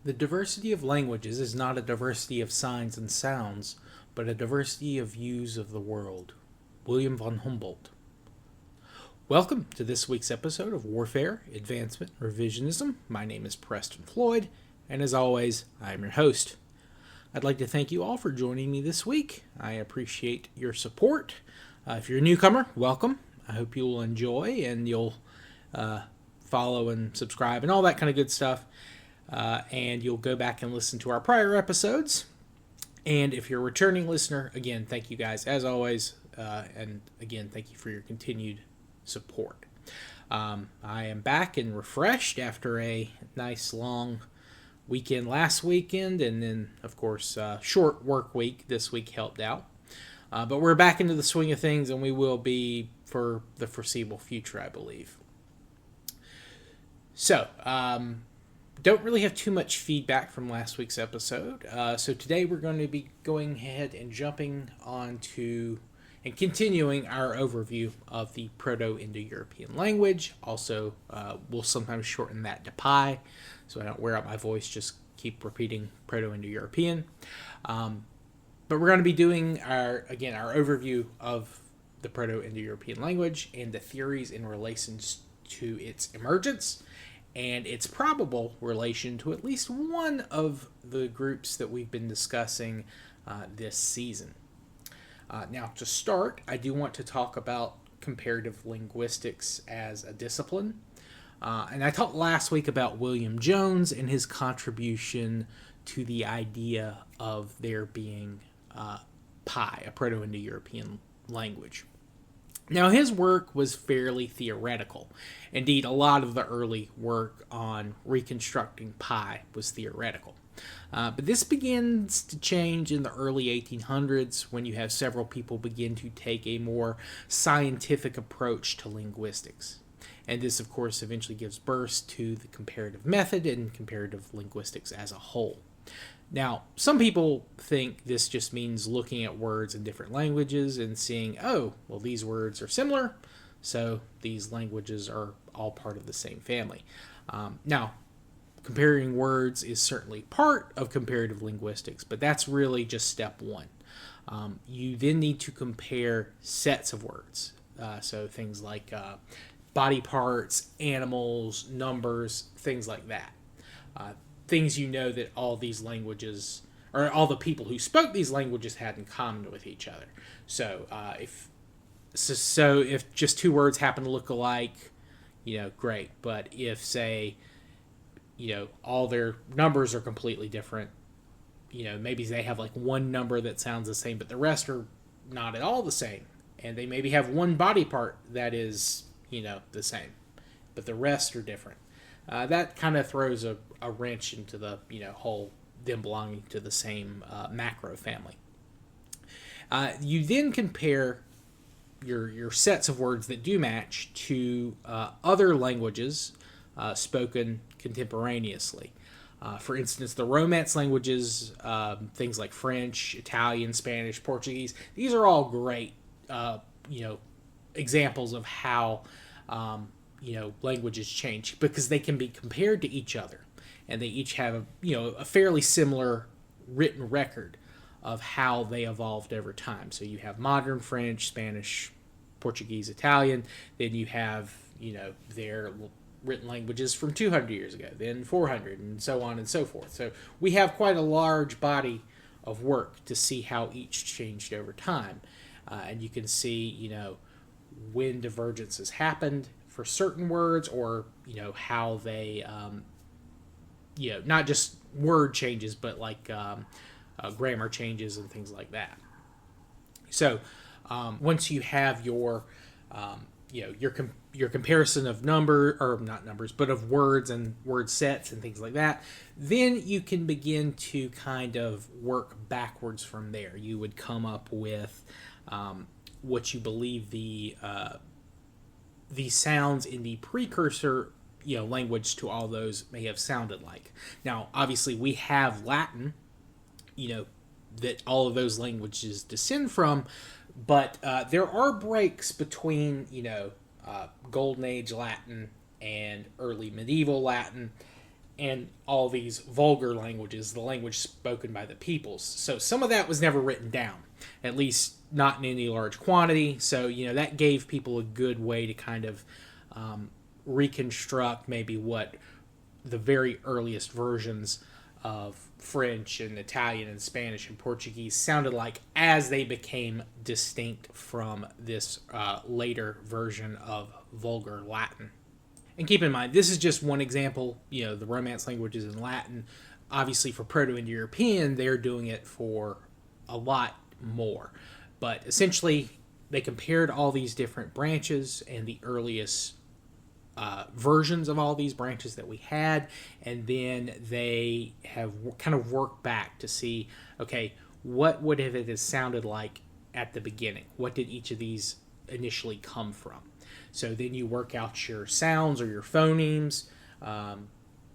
The diversity of languages is not a diversity of signs and sounds, but a diversity of views of the world. William von Humboldt. Welcome to this week's episode of Warfare, Advancement, Revisionism. My name is Preston Floyd, and as always, I am your host. I'd like to thank you all for joining me this week. I appreciate your support. If you're a newcomer, welcome. I hope you'll enjoy and you'll follow and subscribe and all that kind of good stuff. And you'll go back and listen to our prior episodes. And if you're a returning listener, again, thank you guys as always. And again, thank you for your continued support. I am back and refreshed after a nice long weekend last weekend. And then, of course, short work week this week helped out. But we're back into the swing of things, and we will be for the foreseeable future, I believe. So, don't really have too much feedback from last week's episode. So today we're going to be going ahead and jumping onto and continuing our overview of the Proto-Indo European language. Also, we'll sometimes shorten that to PI, so I don't wear out my voice, just keep repeating Proto-Indo European. But we're going to be doing our overview of the Proto-Indo European language and the theories in relation to its emergence and its probable relation to at least one of the groups that we've been discussing this season. Now, to start, I do want to talk about comparative linguistics as a discipline. And I talked last week about William Jones and his contribution to the idea of there being PI, a Proto-Indo-European language. Now, his work was fairly theoretical. Indeed, a lot of the early work on reconstructing PI was theoretical. But this begins to change in the early 1800s when you have several people begin to take a more scientific approach to linguistics. And this, of course, eventually gives birth to the comparative method and comparative linguistics as a whole. Now, some people think this just means looking at words in different languages and seeing, oh, well, these words are similar, so these languages are all part of the same family. Now, comparing words is certainly part of comparative linguistics, but that's really just step one. You then need to compare sets of words, so things like body parts, animals, numbers, things like that. Things you know that all these languages, or all the people who spoke these languages had in common with each other. So if just two words happen to look alike, great. But if, say, all their numbers are completely different, maybe they have like one number that sounds the same, but the rest are not at all the same. And they maybe have one body part that is, the same, but the rest are different. That kind of throws a wrench into the whole them belonging to the same macro family. You then compare your sets of words that do match to other languages spoken contemporaneously. For instance, the Romance languages, things like French, Italian, Spanish, Portuguese. These are all great, examples of how languages change because they can be compared to each other, and they each have a fairly similar written record of how they evolved over time. So you have modern French, Spanish, Portuguese, Italian. Then you have their written languages from 200 years ago, then 400, and so on and so forth. So we have quite a large body of work to see how each changed over time, and you can see when divergences happened for certain words, or how they not just word changes, but like grammar changes and things like that. So once you have your comparison of of words and word sets and things like that, then you can begin to kind of work backwards from there. You would come up with what you believe the sounds in the precursor language to all those may have sounded like. Now, obviously, we have Latin, that all of those languages descend from, but there are breaks between, Golden Age Latin and early medieval Latin, and all these vulgar languages, the language spoken by the peoples. So some of that was never written down, at least not in any large quantity. So, that gave people a good way to kind of reconstruct maybe what the very earliest versions of French and Italian and Spanish and Portuguese sounded like as they became distinct from this later version of vulgar Latin. And keep in mind, this is just one example. The Romance languages in Latin, obviously for Proto-Indo European, they're doing it for a lot more. But essentially, they compared all these different branches and the earliest versions of all these branches that we had, and then they have kind of worked back to see, okay, what would have it sounded like at the beginning? What did each of these initially come from? So then you work out your sounds or your phonemes,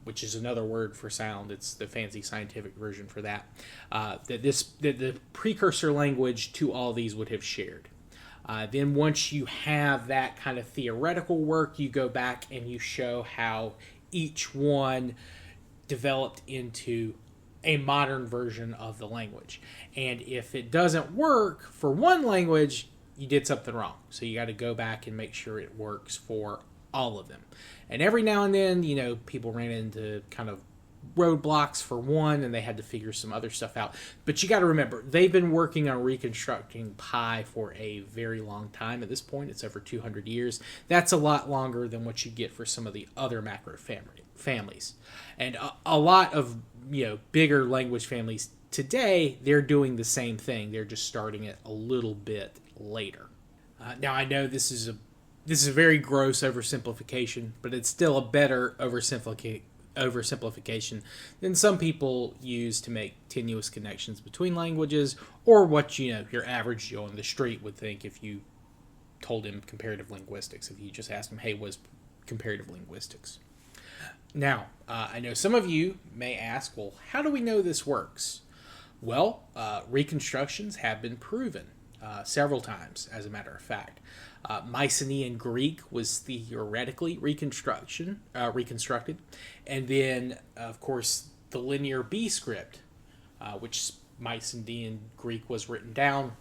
which is another word for sound. It's the fancy scientific version for that. That the precursor language to all these would have shared. Then once you have that kind of theoretical work, you go back and you show how each one developed into a modern version of the language. And if it doesn't work for one language, you did something wrong. So you got to go back and make sure it works for all of them. And every now and then, people ran into kind of roadblocks for one, and they had to figure some other stuff out. But you got to remember, they've been working on reconstructing Pi for a very long time. At this point, it's over 200 years. That's a lot longer than what you get for some of the other macro families. And a lot of bigger language families today, they're doing the same thing. They're just starting it a little bit later. Now, I know this is a very gross oversimplification, but it's still a better oversimplification than some people use to make tenuous connections between languages, or what your average Joe on the street would think if you told him comparative linguistics. If you just asked him, hey, what's comparative linguistics? Now, I know some of you may ask, well, how do we know this works? Well, reconstructions have been proven several times, as a matter of fact. Mycenaean Greek was theoretically reconstructed, and then, of course, the linear B script, which Mycenaean Greek was written down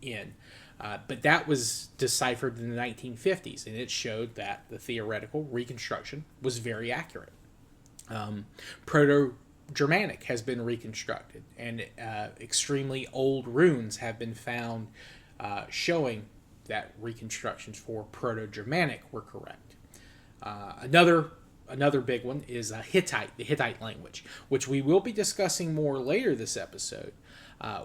in, but that was deciphered in the 1950s, and it showed that the theoretical reconstruction was very accurate. Proto-Germanic has been reconstructed, and extremely old runes have been found showing that reconstructions for Proto-Germanic were correct. Another big one is Hittite, the Hittite language, which we will be discussing more later this episode.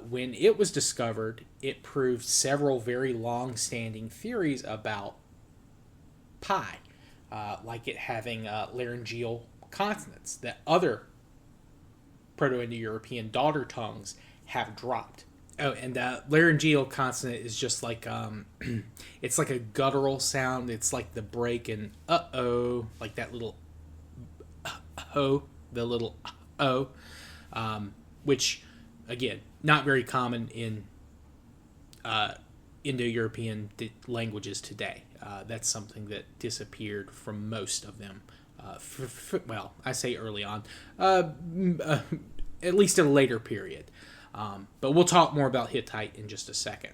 When it was discovered, it proved several very long-standing theories about Pi, like it having laryngeal consonants that other Proto-Indo European daughter tongues have dropped. Oh, and laryngeal consonant is just like it's like a guttural sound. It's like the break in uh-oh, like that little uh-oh, the little uh-oh, which, again, not very common in Indo-European languages today. That's something that disappeared from most of them. Well, I say early on, at least at a later period. But we'll talk more about Hittite in just a second.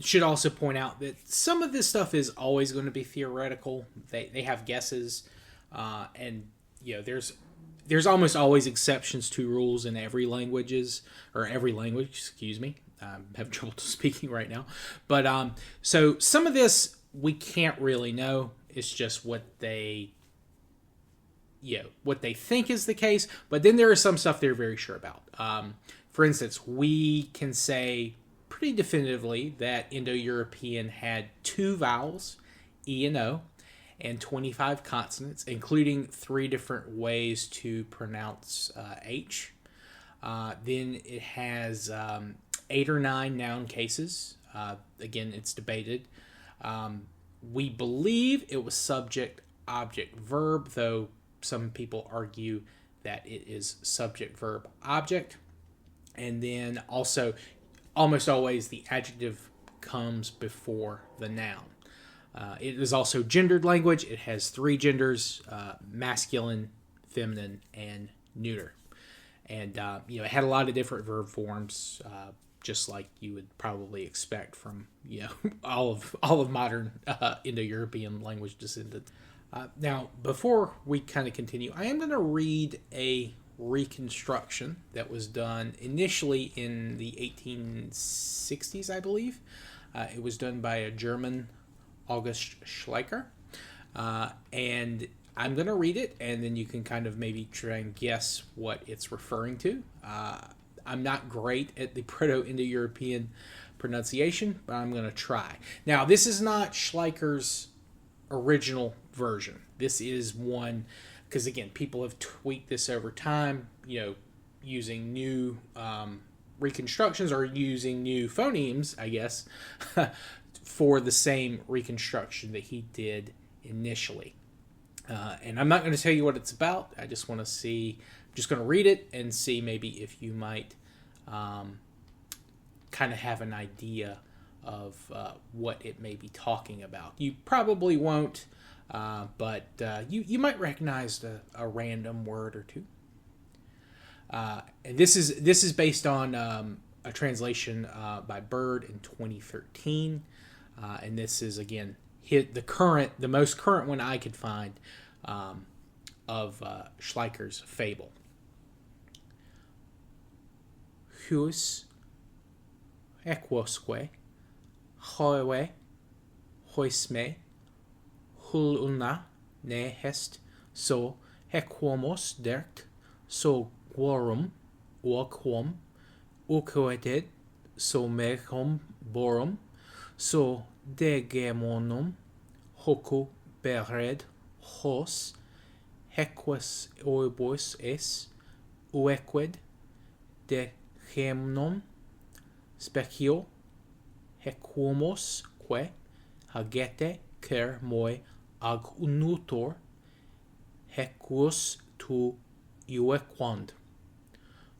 Should also point out that some of this stuff is always going to be theoretical. They have guesses, and there's almost always exceptions to rules in every language. Excuse me, I'm having trouble speaking right now. But so some of this we can't really know. It's just what they think is the case. But then there is some stuff they're very sure about. For instance, we can say pretty definitively that Indo-European had 2 vowels, E and O, and 25 consonants, including 3 different ways to pronounce H. Then it has 8 or 9 noun cases. Again, it's debated. We believe it was subject, object, verb, though some people argue that it is subject, verb, object. And then also, almost always the adjective comes before the noun. It is also gendered language. It has 3 genders, masculine, feminine, and neuter. And it had a lot of different verb forms, just like you would probably expect from all of modern Indo-European language descendants. Now, before we kind of continue, I am going to read a reconstruction that was done initially in the 1860s, I believe. It was done by a German, August Schleicher, and I'm going to read it, and then you can kind of maybe try and guess what it's referring to. I'm not great at the Proto-Indo European pronunciation, but I'm going to try. Now, this is not Schleicher's original version. This is one, because again, people have tweaked this over time, using new reconstructions or using new phonemes, I guess, for the same reconstruction that he did initially. And I'm not going to tell you what it's about. I just want to see, I'm just going to read it and see maybe if you might kind of have an idea of what it may be talking about. You probably won't, but you might recognize a random word or two. And this is based on a translation by Bird in 2013, and this is again the most current one I could find of Schleicher's fable. Huis equosque hoe hoisme huluna ne hest so equomos dert so quorum quam ucoeted so mechum borum so degemonum hocu bered hos hequas oibus es uequid de gemnom specio hequomos que hagete ker moi ag unutor hequus tu uequand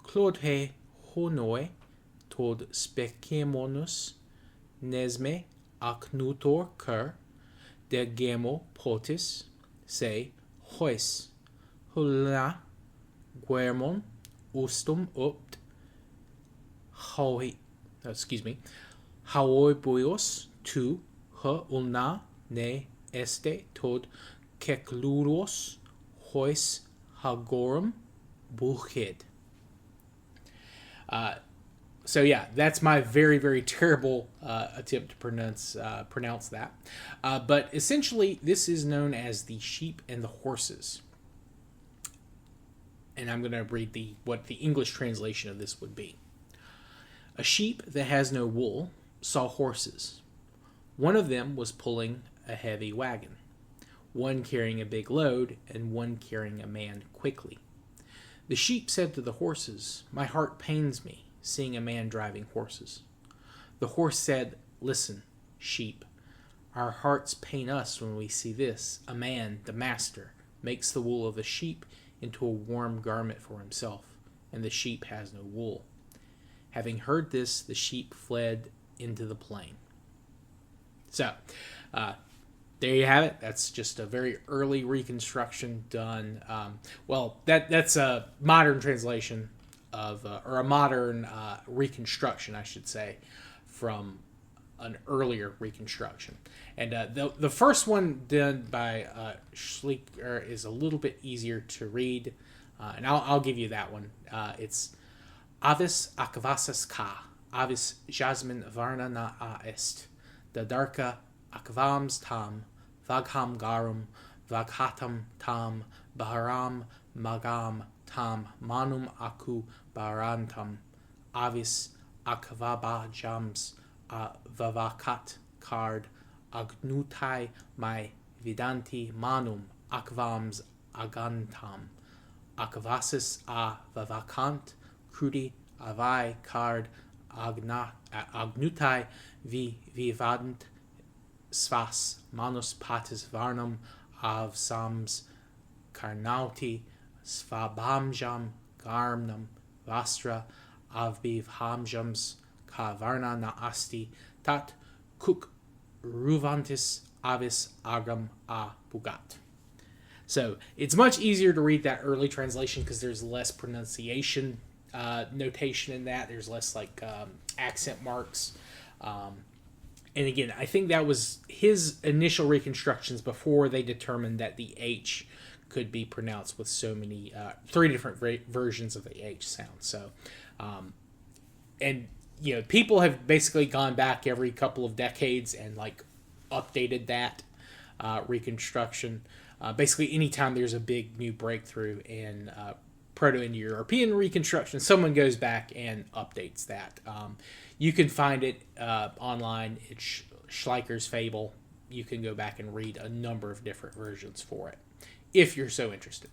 clod he honoi tod speciemonus nesme ac nutor ker de gemo potis se hois hula guermon ustum upt haoibuios tu ha ulna ne este tod kekluros hois hagorum buchid. So yeah, that's my very, very terrible attempt to pronounce that. But essentially, this is known as the sheep and the horses. And I'm going to read what the English translation of this would be. A sheep that has no wool saw horses. One of them was pulling a heavy wagon, one carrying a big load, and one carrying a man quickly. The sheep said to the horses, "My heart pains me, seeing a man driving horses." The horse said, "Listen, sheep, our hearts pain us when we see this. A man, the master, makes the wool of the sheep into a warm garment for himself, and the sheep has no wool." Having heard this, the sheep fled into the plain. So, there you have it. That's just a very early reconstruction done. That's a modern translation of, or a modern reconstruction, I should say, from an earlier reconstruction. And the first one done by Schleicher is a little bit easier to read, and I'll give you that one. It's Avis akvasas ka, avis jasmin varna na a est, dadarka akvams tam, vagham garum, vaghatam tam, baharam magam tam, manum aku barantam, avis akvabajams vavakat card, agnutai mai vidanti manum akvams agantam, akvasis a vavakant, crudi avai card agnutai vivant svas manus patis varnam avsams carnauti svabamjam garmnam vastra avbiv hamjams ka varna na asti tat kuk ruvantis avis agam a bugat. So it's much easier to read that early translation because there's less pronunciation notation in that. There's less accent marks. And again, I think that was his initial reconstructions before they determined that the H could be pronounced with so many, three different versions of the H sound. So, and people have basically gone back every couple of decades and updated that reconstruction. Basically, anytime there's a big new breakthrough in Proto-Indo European reconstruction, someone goes back and updates that. You can find it online. It's Schleicher's Fable. You can go back and read a number of different versions for it, if you're so interested.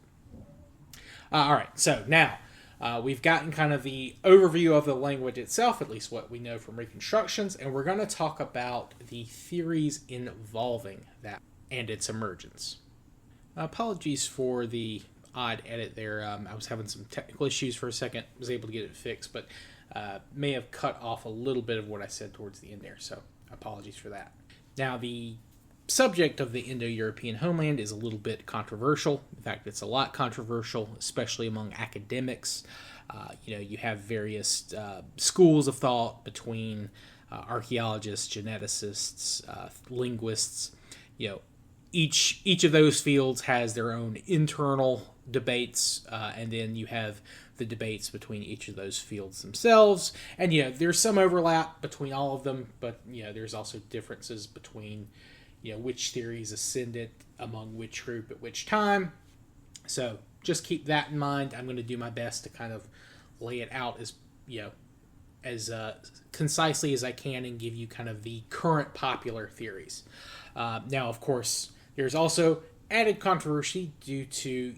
All right, so now we've gotten kind of the overview of the language itself, at least what we know from reconstructions, and we're going to talk about the theories involving that and its emergence. Apologies for the odd edit there. I was having some technical issues for a second. Was able to get it fixed, but may have cut off a little bit of what I said towards the end there, so apologies for that. Now, the subject of the Indo-European homeland is a little bit controversial. In fact, it's a lot controversial, especially among academics. You have various schools of thought between archaeologists, geneticists, linguists. Each of those fields has their own internal debates, and then you have the debates between each of those fields themselves. And there's some overlap between all of them, but there's also differences between which theories ascended among which group at which time. So just keep that in mind. I'm going to do my best to kind of lay it out as concisely as I can and give you kind of the current popular theories. Now, of course, there's also added controversy due to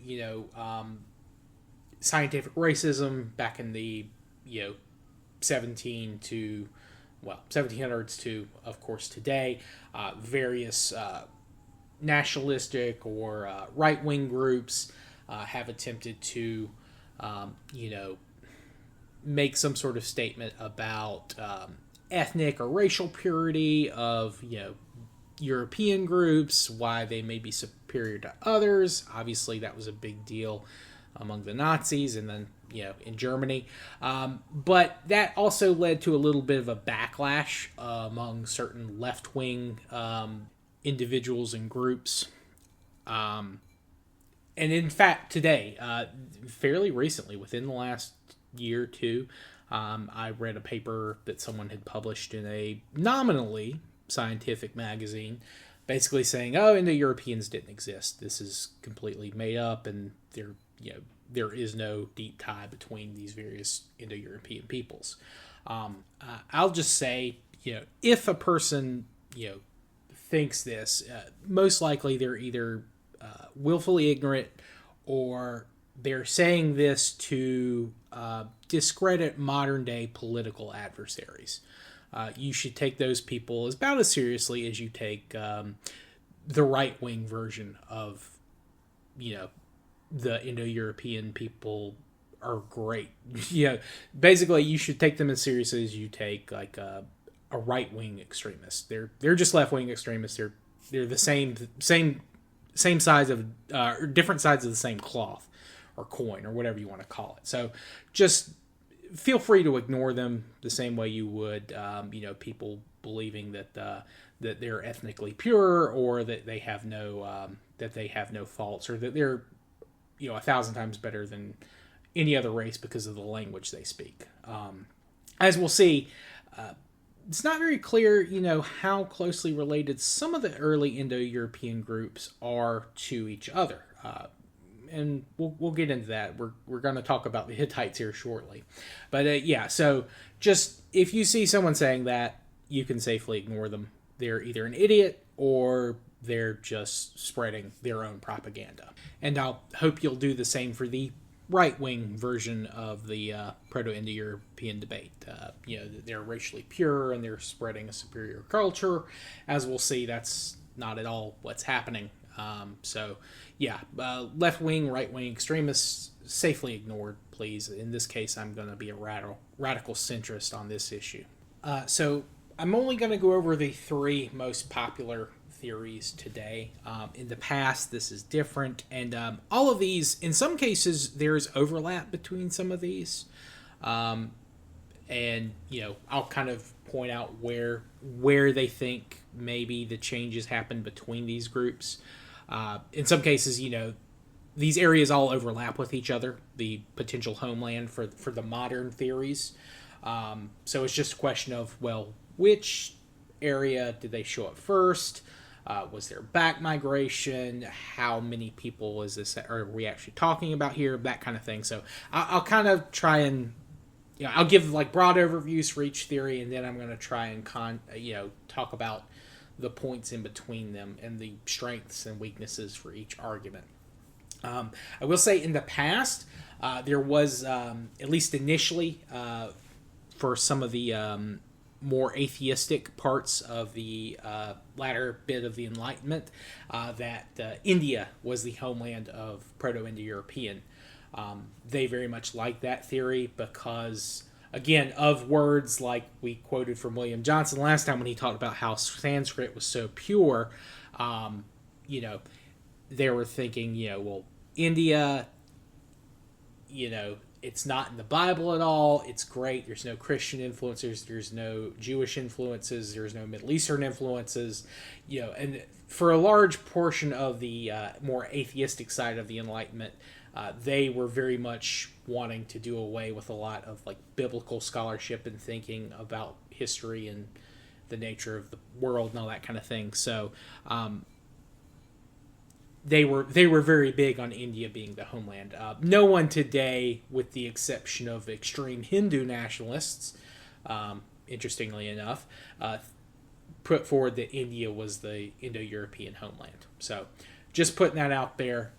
scientific racism back in the 1700s to, of course, today. Various nationalistic or right-wing groups have attempted to, make some sort of statement about ethnic or racial purity of, European groups, why they may be superior to others. Obviously, that was a big deal among the Nazis and then, in Germany. But that also led to a little bit of a backlash among certain left-wing individuals and groups. And in fact, today, fairly recently, within the last year or two, I read a paper that someone had published in a nominally scientific magazine, basically saying, Indo-Europeans didn't exist. This is completely made up, and there is no deep tie between these various Indo-European peoples. I'll just say, if a person, thinks this, most likely they're either willfully ignorant or they're saying this to discredit modern-day political adversaries. You should take those people about as seriously as you take the right-wing version of, the Indo-European people are great. Basically, you should take them as seriously as you take a right-wing extremist. They're just left-wing extremists. They're the same sides of different sides of the same cloth or coin or whatever you want to call it. So just feel free to ignore them the same way you would, people believing that that they're ethnically pure or that they have no faults or that they're 1,000 times better than any other race because of the language they speak. As we'll see, it's not very clear, how closely related some of the early Indo-European groups are to each other. And we'll get into that. We're going to talk about the Hittites here shortly. But so just if you see someone saying that, you can safely ignore them. They're either an idiot or they're just spreading their own propaganda. And I'll hope you'll do the same for the right-wing version of the Proto-Indo-European debate. They're racially pure and they're spreading a superior culture. As we'll see, that's not at all what's happening. Left-wing, right-wing extremists, safely ignored, please. In this case, I'm going to be a radical centrist on this issue. So I'm only going to go over the three most popular theories today. In the past, this is different, and all of these, in some cases, there's overlap between some of these. And I'll kind of point out where they think maybe the changes happen between these groups. In some cases, these areas all overlap with each other, the potential homeland for the modern theories. So it's just a question of, well, which area did they show up first? Was there back migration? How many people are we actually talking about here? That kind of thing. So I'll kind of try and I'll give like broad overviews for each theory, and then I'm going to try and talk about the points in between them and the strengths and weaknesses for each argument. I will say in the past, there was, at least initially, for some of the more atheistic parts of the latter bit of the Enlightenment, that India was the homeland of Proto-Indo European. They very much like that theory because, again, of words like we quoted from William Johnson last time when he talked about how Sanskrit was so pure, they were thinking, well, India, it's not in the Bible at all. It's great. There's no Christian influences. There's no Jewish influences. There's no Middle Eastern influences. And for a large portion of the more atheistic side of the Enlightenment, they were very much wanting to do away with a lot of like biblical scholarship and thinking about history and the nature of the world and all that kind of thing. So they were very big on India being the homeland. No one today, with the exception of extreme Hindu nationalists, interestingly enough, put forward that India was the Indo-European homeland. So just putting that out there.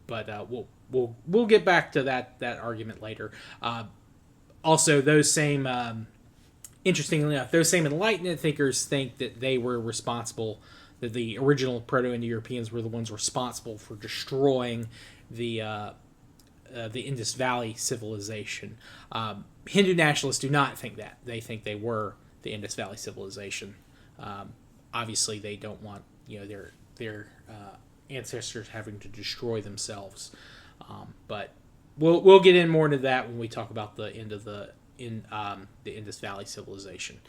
But we'll get back to that argument later. Also, those same interestingly enough, those same Enlightenment thinkers think that they were responsible, that the original Proto-Indo-Europeans were the ones responsible for destroying the Indus Valley civilization. Hindu nationalists do not think that. They think they were the Indus Valley civilization. Obviously, they don't want their ancestors having to destroy themselves. But we'll get in more into that when we talk about the end of the Indus Valley civilization.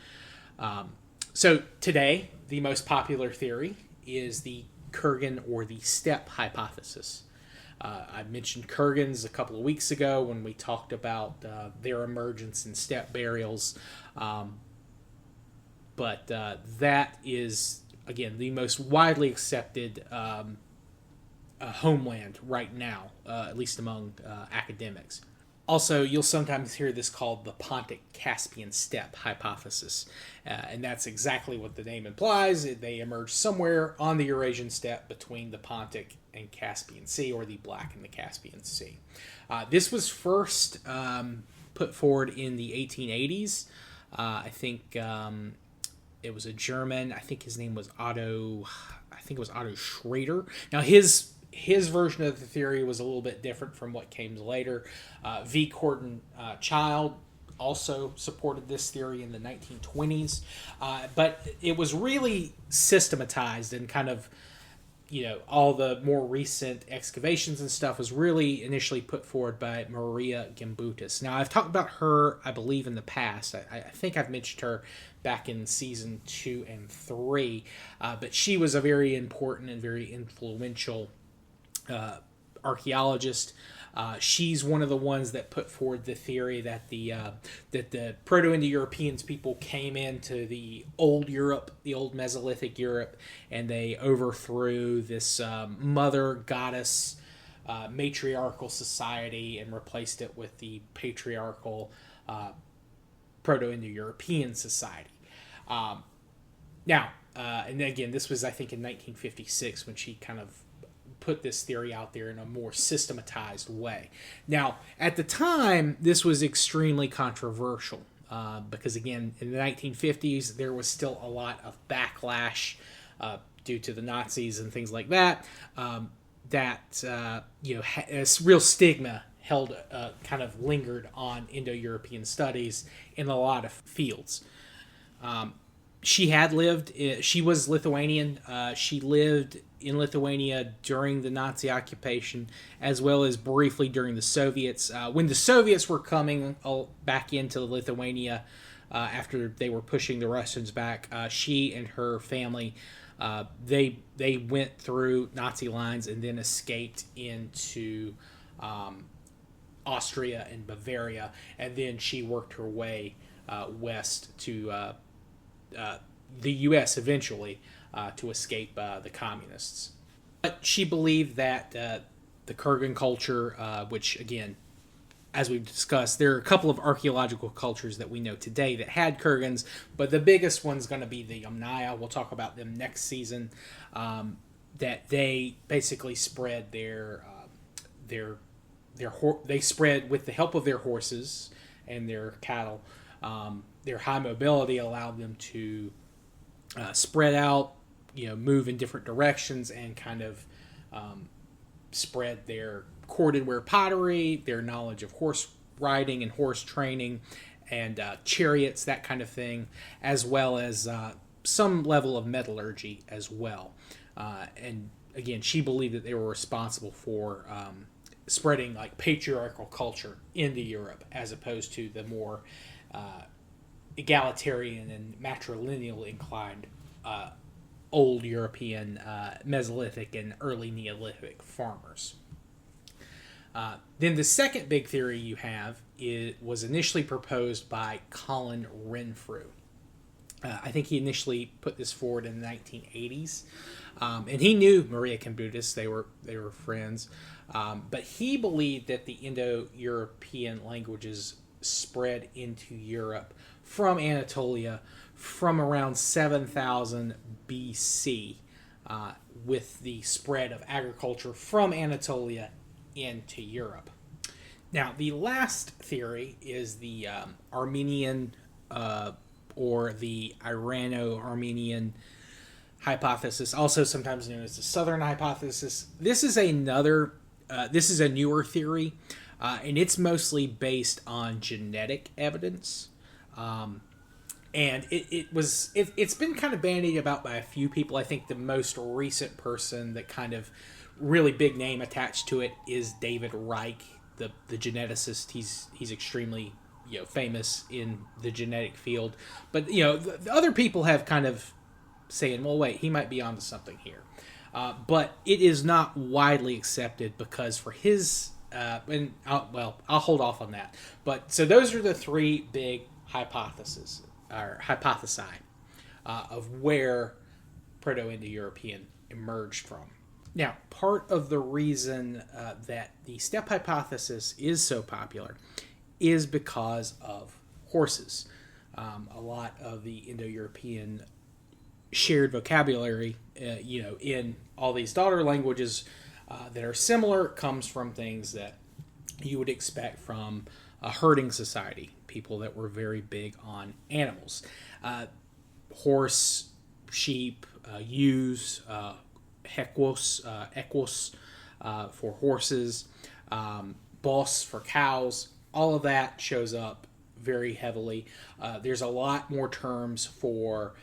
So today, the most popular theory is the Kurgan or the steppe hypothesis. I mentioned Kurgans a couple of weeks ago when we talked about their emergence in steppe burials. But that is, again, the most widely accepted homeland right now, at least among academics. Also, you'll sometimes hear this called the Pontic-Caspian steppe hypothesis, and that's exactly what the name implies. They emerge somewhere on the Eurasian steppe between the Pontic and Caspian Sea, or the Black and the Caspian Sea. This was first put forward in the 1880s. I think it was a German. I think his name was Otto. I think it was Otto Schrader. Now his version of the theory was a little bit different from what came later. V. Corton Child also supported this theory in the 1920s, but it was really systematized and kind of, all the more recent excavations and stuff was really initially put forward by Maria Gimbutas. Now, I've talked about her, I believe, in the past. I think I've mentioned her back in season 2 and 3, but she was a very important and very influential archaeologist. She's one of the ones that put forward the theory that the Proto-Indo-Europeans people came into the old Europe, the old Mesolithic Europe, and they overthrew this mother goddess matriarchal society and replaced it with the patriarchal Proto-Indo-European society. Now, and again, this was, I think, in 1956 when she kind of put this theory out there in a more systematized way. Now, at the time, this was extremely controversial because, again, in the 1950s, there was still a lot of backlash due to the Nazis and things like that. A real stigma held, kind of lingered on Indo-European studies in a lot of fields. she had lived. She was Lithuanian. She lived in Lithuania during the Nazi occupation, as well as briefly during the Soviets. When the Soviets were coming back into Lithuania after they were pushing the Russians back, she and her family they went through Nazi lines and then escaped into Austria and Bavaria, and then she worked her way west to the U.S. eventually to escape the communists. But she believed that the Kurgan culture, which again, as we've discussed, there are a couple of archaeological cultures that we know today that had Kurgans, but the biggest one's going to be the Yamnaya. We'll talk about them next season. That they basically spread they spread with the help of their horses and their cattle. Their high mobility allowed them to spread out, move in different directions, and kind of spread their corded-ware pottery, their knowledge of horse riding and horse training, and chariots, that kind of thing, as well as some level of metallurgy as well. And again, she believed that they were responsible for spreading like patriarchal culture into Europe, as opposed to the more egalitarian and matrilineal inclined old European Mesolithic and early Neolithic farmers. Then the second big theory you have was initially proposed by Colin Renfrew. I think he initially put this forward in the 1980s, and he knew Maria Cambutis. They were friends, but he believed that the Indo-European languages spread into Europe from Anatolia from around 7000 BC, with the spread of agriculture from Anatolia into Europe. Now, the last theory is the Armenian or the Irano-Armenian hypothesis, also sometimes known as the Southern hypothesis. This is a newer theory, and it's mostly based on genetic evidence. And it's been kind of bandied about by a few people. I think the most recent person that kind of really big name attached to it is David Reich, the geneticist. He's extremely famous in the genetic field. But the other people have kind of saying, well, wait, he might be onto something here. But it is not widely accepted because for his I'll hold off on that. But so those are the three big hypotheses or hypothesi of where Proto-Indo European emerged from. Now, part of the reason that the steppe hypothesis is so popular is because of horses. A lot of the Indo-European shared vocabulary, in all these daughter languages that are similar, comes from things that you would expect from a herding society, people that were very big on animals. Horse, sheep, ewes, equus for horses, bos for cows. All of that shows up very heavily. There's a lot more terms for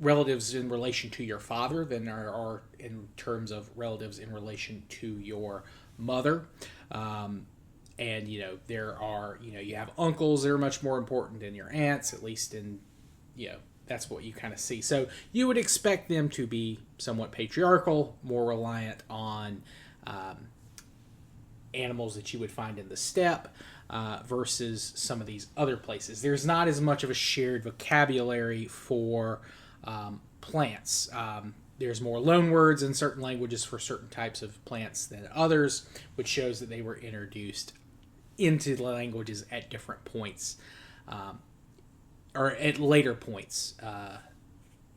relatives in relation to your father than there are in terms of relatives in relation to your mother. And, there are, you have uncles that are much more important than your aunts, at least in, that's what you kind of see. So you would expect them to be somewhat patriarchal, more reliant on animals that you would find in the steppe versus some of these other places. There's not as much of a shared vocabulary for plants. There's more loanwords in certain languages for certain types of plants than others, which shows that they were introduced into the languages at different points, or at later points,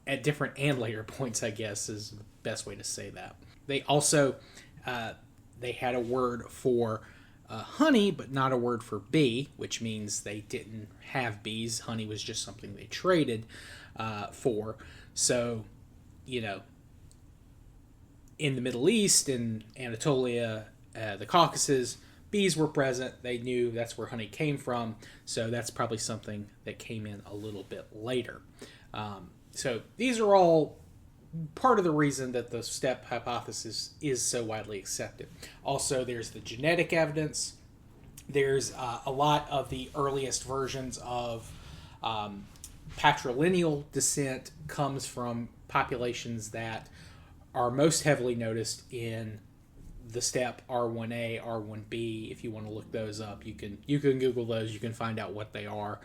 at different and later points, I guess is the best way to say that. They also, they had a word for honey, but not a word for bee, which means they didn't have bees. Honey was just something they traded for. So, in the Middle East, in Anatolia, the Caucasus, bees were present. They knew that's where honey came from, so that's probably something that came in a little bit later. So these are all part of the reason that the steppe hypothesis is so widely accepted. Also, there's the genetic evidence. There's a lot of the earliest versions of patrilineal descent comes from populations that are most heavily noticed in the steppe, R1A, R1B. If you want to look those up, you can Google those. You can find out what they are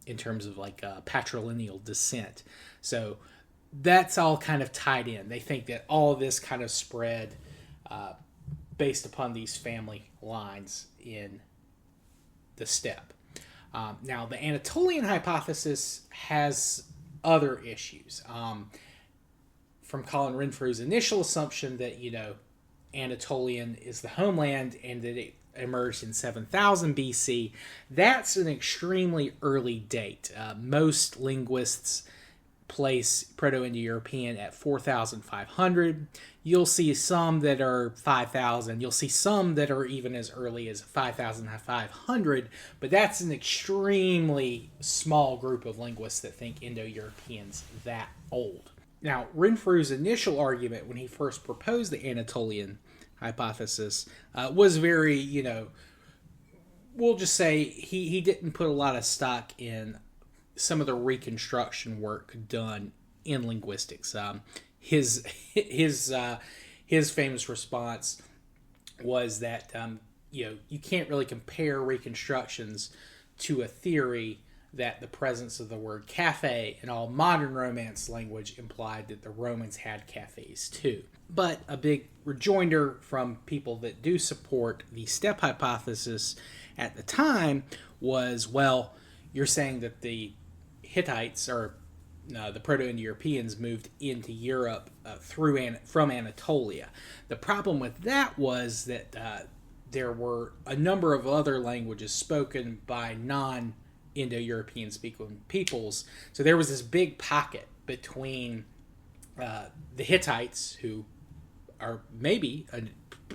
in terms of like patrilineal descent. So that's all kind of tied in. They think that all of this kind of spread based upon these family lines in the steppe. Now, the Anatolian hypothesis has other issues. From Colin Renfrew's initial assumption that, Anatolian is the homeland and that it emerged in 7000 BC, that's an extremely early date. Most linguists place Proto-Indo-European at 4,500. You'll see some that are 5,000. You'll see some that are even as early as 5,500, but that's an extremely small group of linguists that think Indo-European's that old. Now, Renfrew's initial argument when he first proposed the Anatolian hypothesis was very, we'll just say he didn't put a lot of stock in some of the reconstruction work done in linguistics. His famous response was that you can't really compare reconstructions to a theory that the presence of the word cafe in all modern Romance language implied that the Romans had cafes too. But a big rejoinder from people that do support the steppe hypothesis at the time was, well, you're saying that the Hittites or the Proto-Indo-Europeans moved into Europe from Anatolia. The problem with that was that there were a number of other languages spoken by non-Indo-European speaking peoples. So there was this big pocket between the Hittites, who are maybe a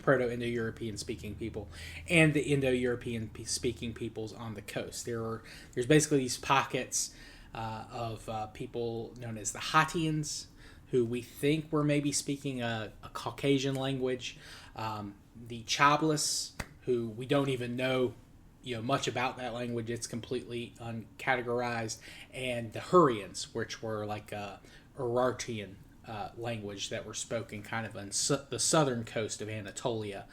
Proto-Indo-European speaking people, and the Indo-European speaking peoples on the coast. There's basically these pockets of people known as the Hattians, who we think were maybe speaking a Caucasian language. The Chablis, who we don't even know much about that language. It's completely uncategorized. And the Hurrians, which were like a Urartian language that were spoken kind of on the southern coast of Anatolia,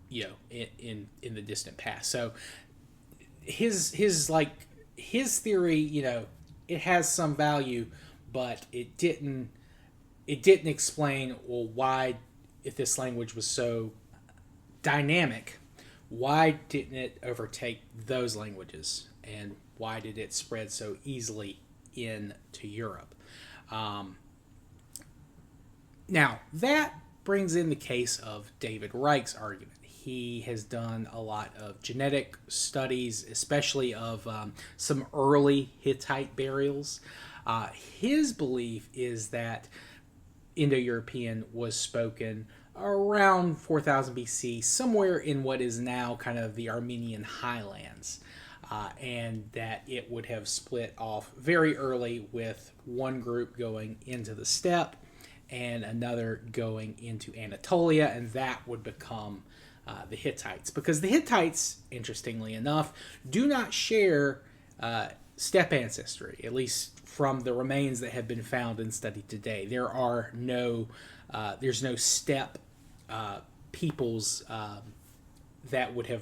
in the distant past. So his theory, it has some value, but it didn't explain, well, why, if this language was so dynamic, why didn't it overtake those languages, and why did it spread so easily into Europe? Now, that brings in the case of David Reich's argument. He has done a lot of genetic studies, especially of some early Hittite burials. His belief is that Indo-European was spoken around 4000 BC, somewhere in what is now kind of the Armenian highlands, and that it would have split off very early, with one group going into the steppe and another going into Anatolia, and that would become the Hittites. Because the Hittites, interestingly enough, do not share steppe ancestry, at least from the remains that have been found and studied today. There's no steppe peoples that would have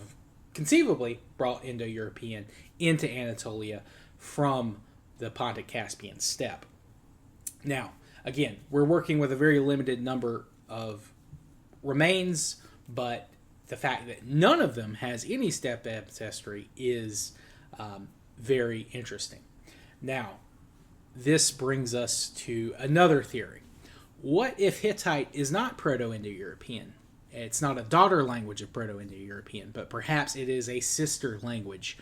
conceivably brought Indo-European into Anatolia from the Pontic-Caspian steppe. Now, again, we're working with a very limited number of remains, but the fact that none of them has any steppe ancestry is very interesting. Now, this brings us to another theory. What if Hittite is not Proto-Indo-European? It's not a daughter language of Proto-Indo-European, but perhaps it is a sister language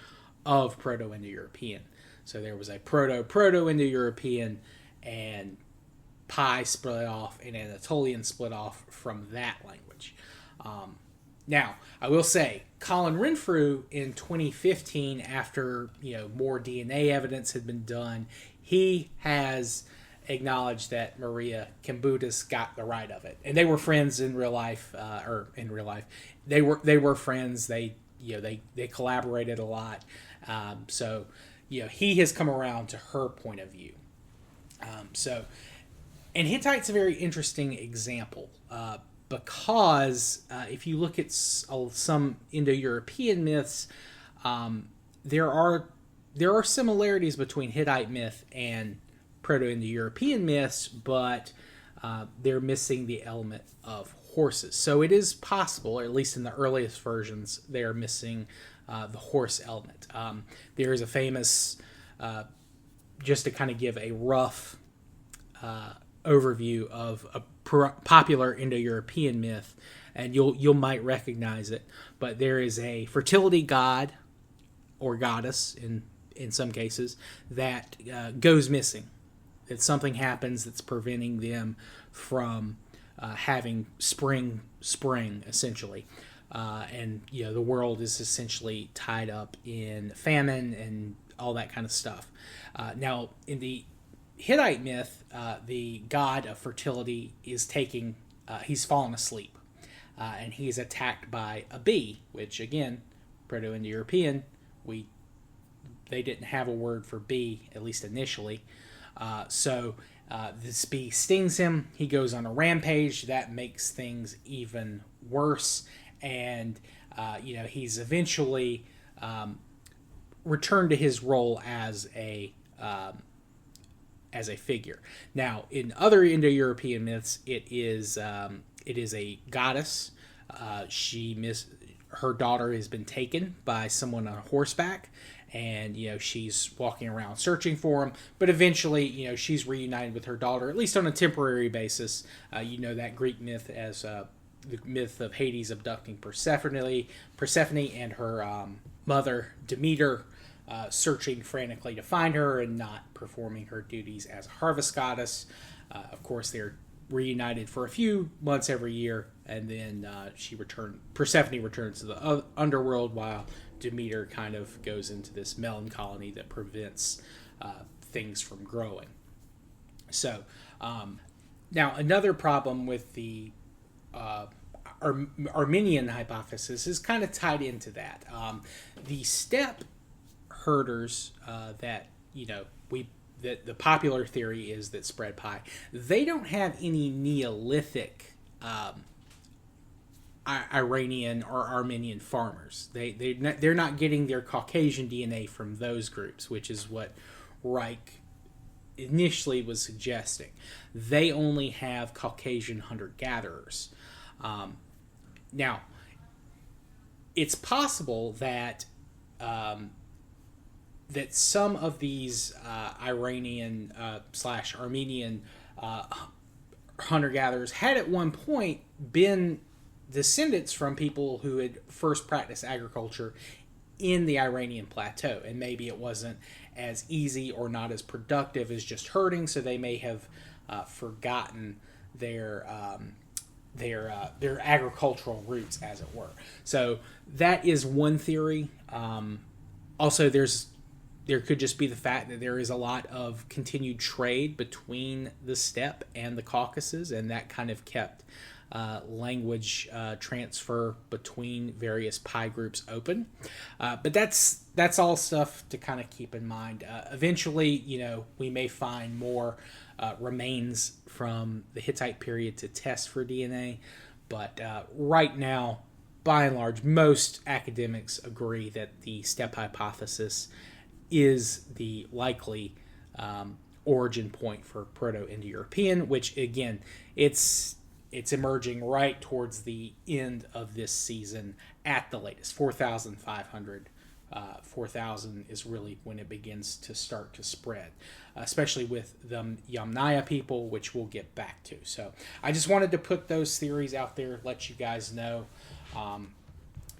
of Proto-Indo-European. So there was a Proto-Indo-European, and Pi split off, and Anatolian split off from that language. Now, I will say, Colin Renfrew in 2015, after more DNA evidence had been done, he has acknowledged that Maria Kambutis got the right of it, and they were friends in real life. They were friends. They collaborated a lot. So he has come around to her point of view. And Hittite's a very interesting example. Because if you look at some Indo-European myths, there are similarities between Hittite myth and Proto-Indo European myths, but they're missing the element of horses. So it is possible, or at least in the earliest versions, they are missing the horse element. There is a famous, just to kind of give a rough overview of a popular Indo-European myth, and you might recognize it, but there is a fertility god or goddess in some cases that goes missing. That something happens that's preventing them from having spring essentially, and the world is essentially tied up in famine and all that kind of stuff. Now in the Hittite myth, the god of fertility is he's fallen asleep, and he's attacked by a bee, which again, Proto-Indo-European, they didn't have a word for bee, at least initially. So this bee stings him. He goes on a rampage. That makes things even worse, and he's eventually returned to his role as a figure. Now, in other Indo-European myths, it is a goddess. Her daughter has been taken by someone on horseback, and she's walking around searching for him. But eventually, she's reunited with her daughter, at least on a temporary basis. That Greek myth as the myth of Hades abducting Persephone and her mother Demeter. Searching frantically to find her and not performing her duties as a harvest goddess. Of course, they're reunited for a few months every year, and then Persephone returns to the underworld, while Demeter kind of goes into this melancholy that prevents things from growing. So, now another problem with the Armenian hypothesis is kind of tied into that. The steppe herders that the popular theory is that spread pie, they don't have any Neolithic Iranian or Armenian farmers. They're not getting their Caucasian DNA from those groups, which is what Reich initially was suggesting. They only have Caucasian hunter-gatherers. Now, it's possible that that some of these Iranian / Armenian hunter-gatherers had at one point been descendants from people who had first practiced agriculture in the Iranian plateau, and maybe it wasn't as easy or not as productive as just herding, so they may have forgotten their agricultural roots, as it were. So that is one theory. Also, there could just be the fact that there is a lot of continued trade between the steppe and the Caucasus, and that kind of kept language transfer between various pie groups open. But that's all stuff to kind of keep in mind. Eventually, we may find more remains from the Hittite period to test for DNA, but right now, by and large, most academics agree that the steppe hypothesis is the likely origin point for Proto-Indo-European, which again, it's emerging right towards the end of this season at the latest. 4,500. 4,000 is really when it begins to start to spread, especially with the Yamnaya people, which we'll get back to. So I just wanted to put those theories out there, let you guys know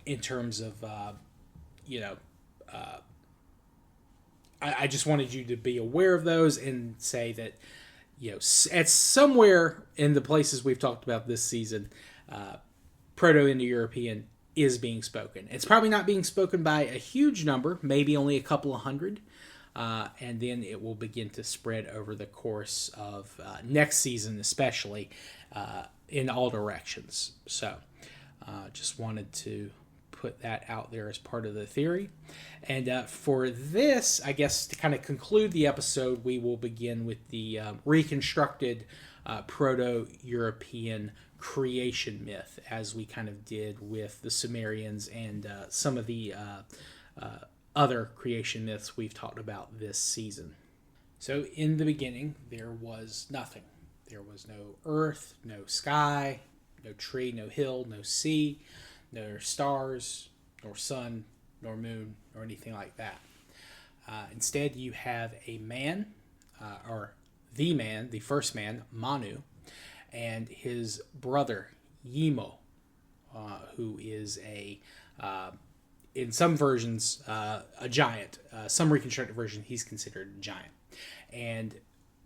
in terms of, I just wanted you to be aware of those and say that, at somewhere in the places we've talked about this season, Proto-Indo-European is being spoken. It's probably not being spoken by a huge number, maybe only a couple of hundred, and then it will begin to spread over the course of next season, especially in all directions. So, just wanted to put that out there as part of the theory. And for this, I guess to kind of conclude the episode, we will begin with the reconstructed Proto-European creation myth, as we kind of did with the Sumerians and some of the other creation myths we've talked about this season. So in the beginning, there was nothing. There was no earth, no sky, no tree, no hill, no sea, no stars, nor sun, nor moon, or anything like that. Instead, you have a man, or the man, the first man, Manu, and his brother, Yimo, who is in some versions, a giant. Some reconstructed version, he's considered a giant. And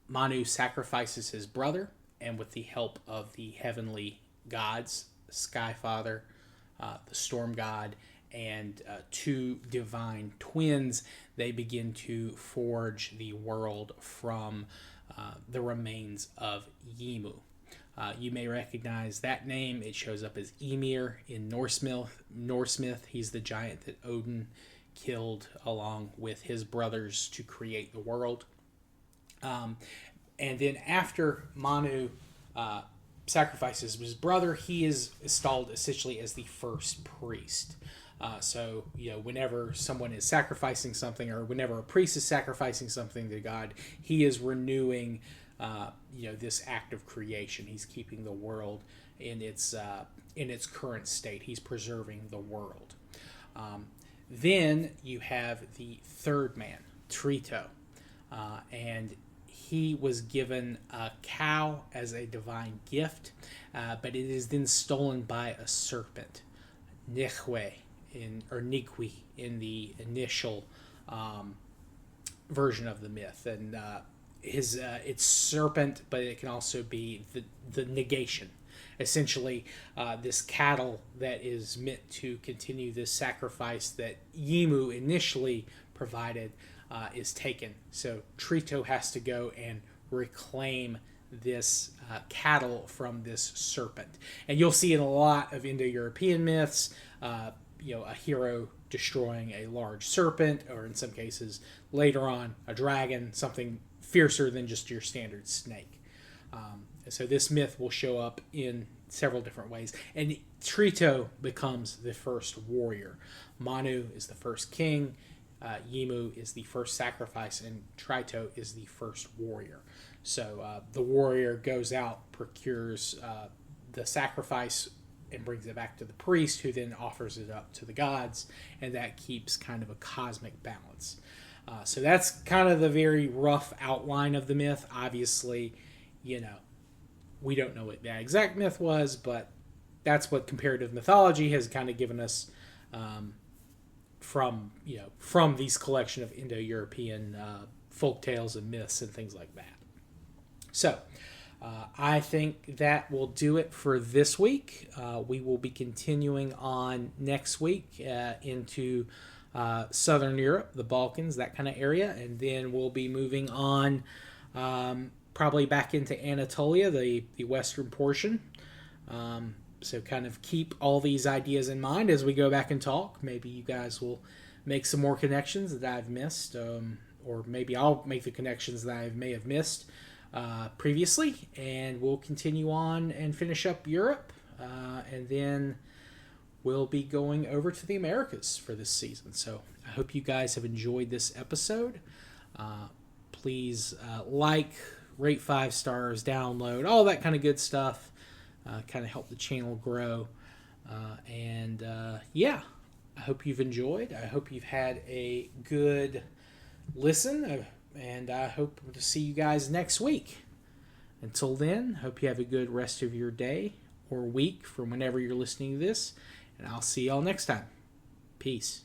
Manu sacrifices his brother, and with the help of the heavenly gods, Sky Father, the Storm God, and two divine twins, they begin to forge the world from the remains of Yimu. You may recognize that name. It shows up as Ymir in Norse myth. He's the giant that Odin killed along with his brothers to create the world. And then after Manu sacrifices his brother, he is installed essentially as the first priest. So, whenever someone is sacrificing something, or whenever a priest is sacrificing something to God, he is renewing this act of creation. He's keeping the world in its current state. He's preserving the world. Then you have the third man, Trito, and he was given a cow as a divine gift, but it is then stolen by a serpent, Nihwe, or Nikwi in the initial version of the myth, and it's serpent, but it can also be the negation. Essentially, this cattle that is meant to continue this sacrifice that Yimu initially provided is taken. So Trito has to go and reclaim this cattle from this serpent. And you'll see in a lot of Indo-European myths, a hero destroying a large serpent, or in some cases later on a dragon, something fiercer than just your standard snake. So this myth will show up in several different ways. And Trito becomes the first warrior. Manu is the first king. Yimu is the first sacrifice, and Trito is the first warrior. So the warrior goes out, procures the sacrifice, and brings it back to the priest, who then offers it up to the gods, and that keeps kind of a cosmic balance. So that's kind of the very rough outline of the myth. Obviously, we don't know what the exact myth was, but that's what comparative mythology has kind of given us from these collection of Indo-European folk tales and myths and things like that. So I think that will do it for this week. We will be continuing on next week into Southern Europe, the Balkans, that kind of area, and then we'll be moving on probably back into Anatolia, the western portion. So kind of keep all these ideas in mind as we go back and talk. Maybe you guys will make some more connections that I've missed, or maybe I'll make the connections that I may have missed previously, and we'll continue on and finish up Europe, and then we'll be going over to the Americas for this season. So I hope you guys have enjoyed this episode. Please rate 5 stars, download, all that kind of good stuff. Kind of help the channel grow. I hope you've enjoyed. I hope you've had a good listen, and I hope to see you guys next week. Until then, hope you have a good rest of your day or week from whenever you're listening to this, and I'll see y'all next time. Peace.